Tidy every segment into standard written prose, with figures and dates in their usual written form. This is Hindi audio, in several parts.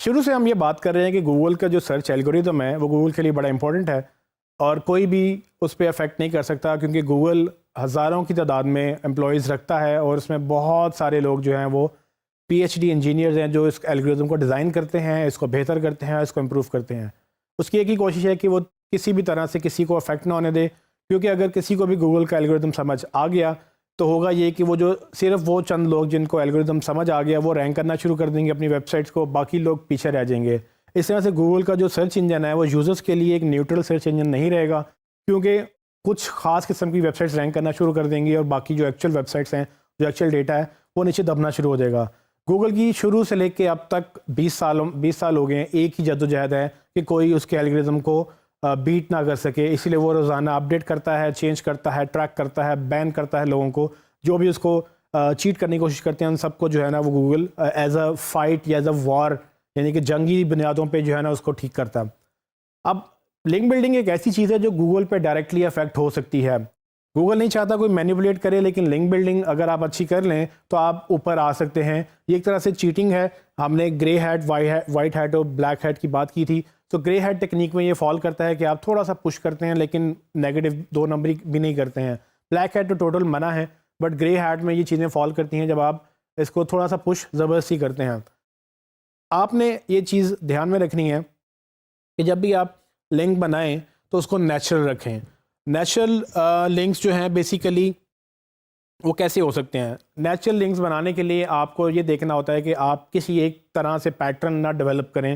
शुरू से हम ये बात कर रहे हैं कि गूगल का जो सर्च एल्गोरिदम है वो गूगल के लिए बड़ा इंपॉर्टेंट है और कोई भी उस पर अफेक्ट नहीं कर सकता क्योंकि गूगल हज़ारों की तादाद में एम्प्लॉयज़ रखता है और उसमें बहुत सारे लोग जो हैं वो पीएचडी इंजीनियर्स हैं जो इस एल्गोरिदम को डिज़ाइन करते हैं, इसको बेहतर करते हैं, इसको इम्प्रूव करते हैं। उसकी एक ही कोशिश है कि वो किसी भी तरह से किसी को अफेक्ट ना होने दे, क्योंकि अगर किसी को भी गूगल का एल्गोरिदम समझ आ गया तो होगा ये कि वो जो सिर्फ वो चंद लोग जिनको एल्गोरिदम समझ आ गया वो रैंक करना शुरू कर देंगे अपनी वेबसाइट्स को, बाकी लोग पीछे रह जाएंगे। इस तरह से गूगल का जो सर्च इंजन है वो यूज़र्स के लिए एक न्यूट्रल सर्च इंजन नहीं रहेगा, क्योंकि कुछ ख़ास किस्म की वेबसाइट्स रैंक करना शुरू कर देंगी और बाकी जो एक्चुअल वेबसाइट्स हैं, जो एक्चुअल डेटा है वो नीचे दबना शुरू हो जाएगा। गूगल की शुरू से लेके अब तक 20 साल हो गए हैं, एक ही जद्दोजहद है कि कोई उसके एल्गोरिदम को बीट ना कर सके, इसलिए वो रोज़ाना अपडेट करता है, चेंज करता है, ट्रैक करता है, बैन करता है लोगों को जो भी उसको चीट करने की कोशिश करते हैं। उन सबको जो है ना वो गूगल एज अ फाइट या एज अ वॉर, यानी कि जंगी बुनियादों पे जो है ना उसको ठीक करता है। अब लिंक बिल्डिंग एक ऐसी चीज़ है जो गूगल पे डायरेक्टली अफेक्ट हो सकती है। गूगल नहीं चाहता कोई मैनिपुलेट करे, लेकिन लिंक बिल्डिंग अगर आप अच्छी कर लें तो आप ऊपर आ सकते हैं। ये एक तरह से चीटिंग है। हमने ग्रे हैट, वाइट हैट और ब्लैक हैट की बात की थी। तो ग्रे हैट टेक्निक में ये फॉल करता है कि आप थोड़ा सा पुश करते हैं लेकिन नेगेटिव 2 नंबरी भी नहीं करते हैं। ब्लैक हैट तो टोटल मना है, बट ग्रे हैट में ये चीज़ें फॉल करती हैं जब आप इसको थोड़ा सा पुश ज़बरदस्ती करते हैं। आपने ये चीज़ ध्यान में रखनी है कि जब भी आप लिंक बनाएं तो उसको नेचुरल रखें। नेचुरल लिंक्स जो हैं बेसिकली वो कैसे हो सकते हैं? नेचुरल लिंक्स बनाने के लिए आपको ये देखना होता है कि आप किसी एक तरह से पैटर्न ना डेवलप करें,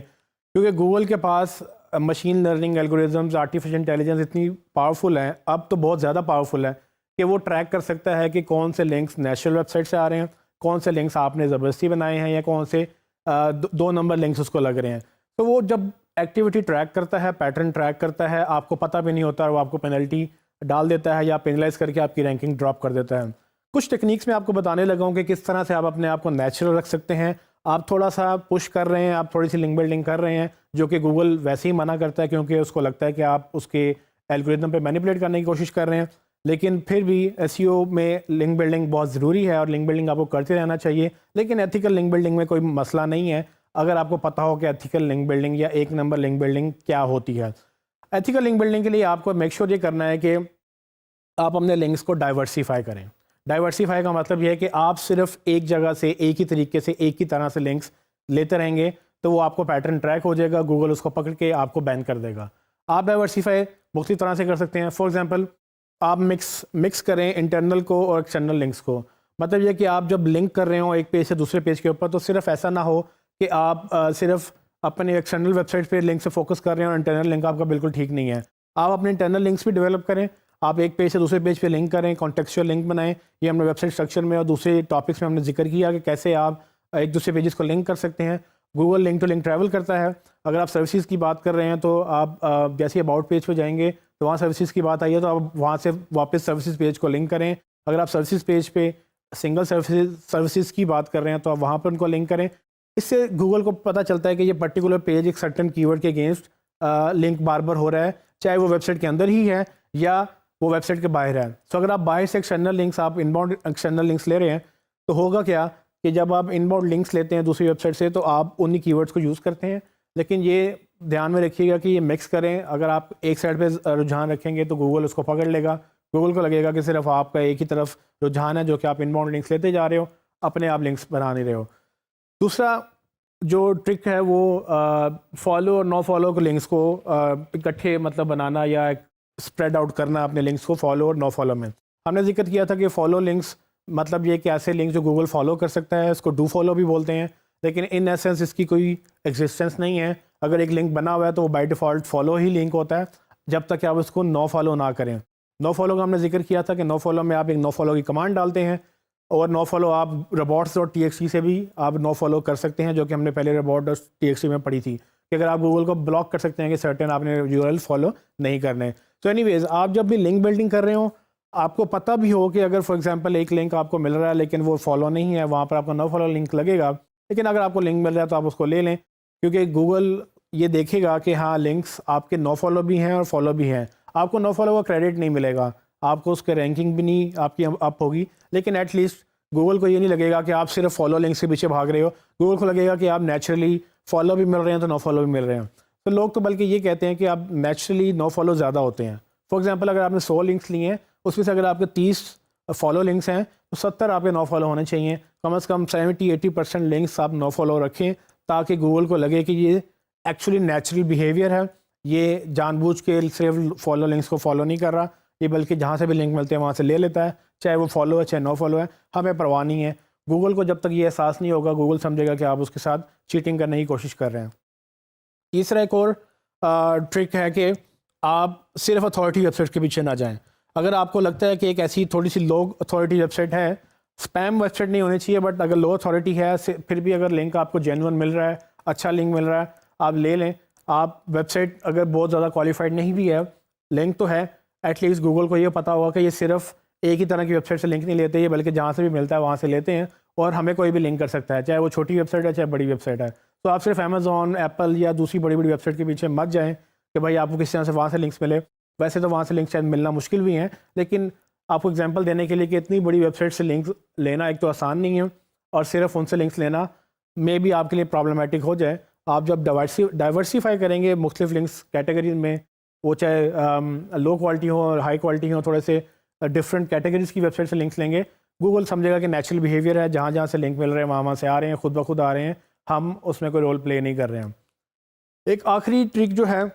क्योंकि गूगल के पास machine learning algorithms, artificial intelligence इतनी पावरफुल हैं, अब तो बहुत ज़्यादा पावरफुल है कि वो ट्रैक कर सकता है कि कौन से लिंक्स नेचुरल वेबसाइट से आ रहे हैं, कौन से लिंक्स आपने ज़बरदस्ती बनाए हैं, या कौन से 2 नंबर लिंक्स उसको लग रहे हैं। तो वो जब एक्टिविटी ट्रैक करता है, पैटर्न ट्रैक करता है, आपको पता भी नहीं होता और वो आपको पेनल्टी डाल देता है या पेनलाइज करके आपकी रैंकिंग ड्रॉप कर देता है। कुछ टेक्निक्स में आपको बताने लगा हूँ कि किस तरह से आप अपने आप को नेचुरल रख सकते हैं। आप थोड़ा सा पुश कर रहे हैं, आप थोड़ी सी लिंक बिल्डिंग कर रहे हैं, जो कि गूगल वैसे ही मना करता है क्योंकि उसको लगता है कि आप उसके एल्गोरिदम पे मैनिपुलेट करने की कोशिश कर रहे हैं। लेकिन फिर भी एसईओ में लिंक बिल्डिंग बहुत ज़रूरी है और लिंक बिल्डिंग आपको करते रहना चाहिए। लेकिन एथिकल लिंक बिल्डिंग में कोई मसला नहीं है अगर आपको पता हो कि एथिकल लिंक बिल्डिंग या एक नंबर लिंक बिल्डिंग क्या होती है। एथिकल लिंक बिल्डिंग के लिए आपको मेक श्योर ये करना है कि आप अपने लिंक्स को डाइवर्सिफाई करें। डाइवर्सिफाई का मतलब यह है कि आप सिर्फ एक जगह से एक ही तरीके से एक ही तरह से लिंक्स लेते रहेंगे तो वो आपको पैटर्न ट्रैक हो जाएगा, गूगल उसको पकड़ के आपको बैन कर देगा। आप डाइवर्सिफाई मुख्तलिफ तरह से कर सकते हैं। फॉर एग्जांपल, आप मिक्स करें इंटरनल को और एक्सटर्नल लिंक्स को। मतलब यह कि आप जब लिंक कर रहे हो एक पेज से दूसरे पेज के ऊपर, तो सिर्फ ऐसा ना हो कि आप सिर्फ अपने एक्सटर्नल वेबसाइट पे लिंक से फोकस कर रहे हैं और इंटरनल लिंक आपका बिल्कुल ठीक नहीं है। आप अपने इंटरनल लिंक्स भी डेवलप करें। आप एक पेज से दूसरे पेज पे लिंक करें, कॉन्टेक्चुअल लिंक बनाएं। ये हमने वेबसाइट स्ट्रक्चर में और दूसरे टॉपिक्स में हमने जिक्र किया कि कैसे आप एक दूसरे पेजेस को लिंक कर सकते हैं। Google link to link travel करता है। अगर आप सर्विसेज की बात कर रहे हैं तो आप जैसे अबाउट पेज पे जाएंगे तो वहाँ सर्विसेज की बात आई है तो आप वहाँ से वापस सर्विसेज पेज को लिंक करें। अगर आप सर्विसेज पेज पे सिंगल सर्विसेज की बात कर रहे हैं तो आप वहाँ पर उनको लिंक करें। इससे गूगल को पता चलता है कि ये पर्टिकुलर पेज एक सर्टेन कीवर्ड के अगेंस्ट लिंक बार बार हो रहा है, चाहे वो वेबसाइट के अंदर ही है या वो वेबसाइट के बाहर है। तो अगर आप बाहर से एक्सटर्नल लिंक्स, आप इनबाउंड एक्सटर्नल लिंक्स ले रहे हैं तो होगा क्या कि जब आप इनबाउंड लिंक्स लेते हैं दूसरी वेबसाइट से तो आप उन्हीं कीवर्ड्स को यूज़ करते हैं। लेकिन ये ध्यान में रखिएगा कि ये मिक्स करें। अगर आप एक साइड पे रुझान रखेंगे तो गूगल उसको पकड़ लेगा। गूगल को लगेगा कि सिर्फ आपका एक ही तरफ रुझान है, जो कि आप इनबाउंड लिंक्स लेते जा रहे हो, अपने आप लिंक्स बना नहीं रहे हो। दूसरा जो ट्रिक है वो फॉलो और नो फॉलो के लिंक्स को इकट्ठे मतलब बनाना या स्प्रेड आउट करना अपने लिंक्स को फॉलो और नो फॉलो में। हमने जिक्र किया था कि फॉलो लिंक्स मतलब ये कि ऐसे लिंक्स जो गूगल फॉलो कर सकता है, इसको डू फॉलो भी बोलते हैं, लेकिन इन एसेंस इसकी कोई एग्जिस्टेंस नहीं है। अगर एक लिंक बना हुआ है तो वो by default follow he link होता है जब तक कि आप उसको नो फॉलो ना करें। नो फॉलो का हमने जिक्र किया था कि नो फॉलो में आप एक नो फॉलो की कमांड डालते हैं और नो फॉलो आप robots.txt से भी आप नो फॉलो कर सकते हैं, जो कि हमने पहले robot.txt में पढ़ी थी कि अगर आप गूगल को ब्लॉक कर सकते हैं कि सर्टेन आपने यूआरएल फॉलो नहीं करने। तो एनीवेज, आप जब भी लिंक बिल्डिंग कर रहे हो आपको पता भी हो कि अगर फॉर एग्जांपल एक लिंक आपको मिल रहा है लेकिन वो फॉलो नहीं है, वहाँ पर आपका नो फॉलो लिंक लगेगा। लेकिन अगर आपको लिंक मिल रहा है तो आप उसको ले लें, क्योंकि गूगल ये देखेगा कि हाँ लिंक्स आपके नो फॉलो भी हैं और फॉलो भी हैं। आपको नो फॉलो का क्रेडिट नहीं मिलेगा, आपको उसके रैंकिंग भी नहीं आपकी अप होगी, लेकिन एटलीस्ट गूगल को ये नहीं लगेगा कि आप सिर्फ फॉलो लिंक्स के पीछे भाग रहे हो। गूगल को लगेगा कि आप नेचुरली फॉलो भी मिल रहे हैं तो नो फॉलो भी मिल रहे हैं। तो लोग तो बल्कि ये कहते हैं कि अब नेचुरली नो फॉलो ज़्यादा होते हैं। फॉर एग्जांपल अगर आपने 100 लिंक्स लिए हैं, उसमें से अगर आपके 30 फॉलो लिंक्स हैं तो 70 आपके नो फॉलो होने चाहिए। कम से कम 70-80% लिंक्स आप नो फॉलो रखें, ताकि गूगल को लगे कि ये एक्चुअली नेचुरल बिहेवियर है, ये जानबूझ के सिर्फ फॉलो लिंक्स को फॉलो नहीं कर रहा, ये बल्कि जहाँ से भी लिंक मिलते हैं वहाँ से ले लेता है, चाहे वो फॉलो है चाहे नो फॉलो है, हमें परवाह नहीं है। गूगल को जब तक ये एहसास नहीं होगा, गूगल समझेगा कि आप उसके साथ चीटिंग करने की कोशिश कर रहे हैं। तीसरा एक और ट्रिक है कि आप सिर्फ अथॉरिटी वेबसाइट के पीछे ना जाएं। अगर आपको लगता है कि एक ऐसी थोड़ी सी लो अथॉरिटी वेबसाइट है, स्पैम वेबसाइट नहीं होनी चाहिए, बट अगर लो अथॉरिटी है फिर भी अगर लिंक आपको जेन्युइन मिल रहा है, अच्छा लिंक मिल रहा है, आप ले लें। आप वेबसाइट अगर बहुत ज़्यादा क्वालिफाइड नहीं भी है, लिंक तो है, एटलीस्ट गूगल को ये पता होगा कि ये सिर्फ एक ही तरह की वेबसाइट से लिंक नहीं लेते, ये बल्कि जहाँ से भी मिलता है वहाँ से लेते हैं, और हमें कोई भी लिंक कर सकता है, चाहे वो छोटी वेबसाइट है चाहे बड़ी वेबसाइट है। तो आप सिर्फ अमेज़ॉन, एप्पल या दूसरी बड़ी बड़ी वेबसाइट के पीछे मत जाएं कि भाई आपको किस तरह से वहाँ से लिंक्स मिले। वैसे तो वहाँ से लिंक शायद मिलना मुश्किल भी हैं, लेकिन आपको एग्जांपल देने के लिए कि इतनी बड़ी वेबसाइट से लिंक लेना एक तो आसान नहीं है, और सिर्फ उनसे लिंक्स लेना मे भी आपके लिए प्रॉब्लमेटिक हो जाए। आप जब डाइवर्सिफाई करेंगे मुख्तलिफ लिंक्स कैटेगरीज में, वो चाहे लो क्वालिटी हो और हाई क्वालिटी हो, थोड़े से डिफरेंट कैटेगरीज की वेबसाइट से लिंक्स लेंगे, गूगल समझेगा कि नेचुरल बिहेवियर है, जहाँ जहाँ से लिंक मिल रहे हैं वहाँ से आ रहे हैं, खुद ब खुद आ रहे हैं, हम उसमें कोई रोल प्ले नहीं कर रहे हैं। एक आखिरी ट्रिक जो है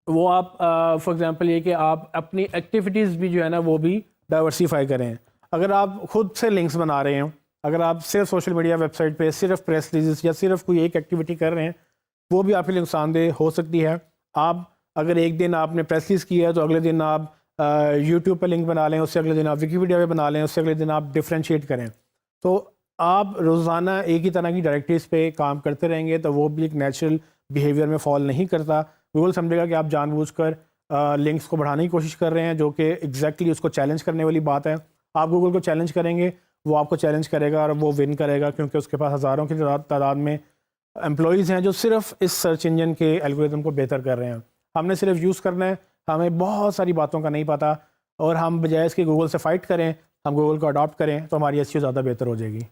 वो आप फॉर एग्जांपल ये कि आप अपनी एक्टिविटीज़ भी जो है ना वो भी डाइवर्सिफाई करें। अगर आप खुद से लिंक्स बना रहे हैं, अगर आप सिर्फ सोशल मीडिया वेबसाइट पे सिर्फ प्रेस रिलीज या सिर्फ कोई एक एक्टिविटी कर रहे हैं, वो भी आपके लिए नुकसानदेह हो सकती है। आप अगर एक दिन आपने प्रेस रिलीज किया है तो अगले दिन आप यूट्यूब पर लिंक बना लें, उससे अगले दिन आप विकीपीडिया पे बना लें, उससे अगले दिन आप डिफ्रेंशिएट करें। तो आप रोज़ाना एक ही तरह की डायरेक्टरीज पे काम करते रहेंगे तो वो भी एक नेचुरल बिहेवियर में फॉल नहीं करता। गूगल समझेगा कि आप जानबूझकर लिंक्स को बढ़ाने की कोशिश कर रहे हैं, जो कि एग्जैक्टली उसको चैलेंज करने वाली बात है। आप गूगल को चैलेंज करेंगे, वो आपको चैलेंज करेगा और वो विन करेगा, क्योंकि उसके पास हज़ारों की तादाद में एम्प्लॉयज़ हैं जो सिर्फ इस सर्च इंजन के एल्गोरिथम को बेहतर कर रहे हैं। हमने सिर्फ यूज़ करना है, हमें बहुत सारी बातों का नहीं पता, और हम बजाय इसके गूगल से फ़ाइट करें, हम गूगल को अडॉप्ट करें तो हमारी एसईओ ज़्यादा बेहतर हो जाएगी।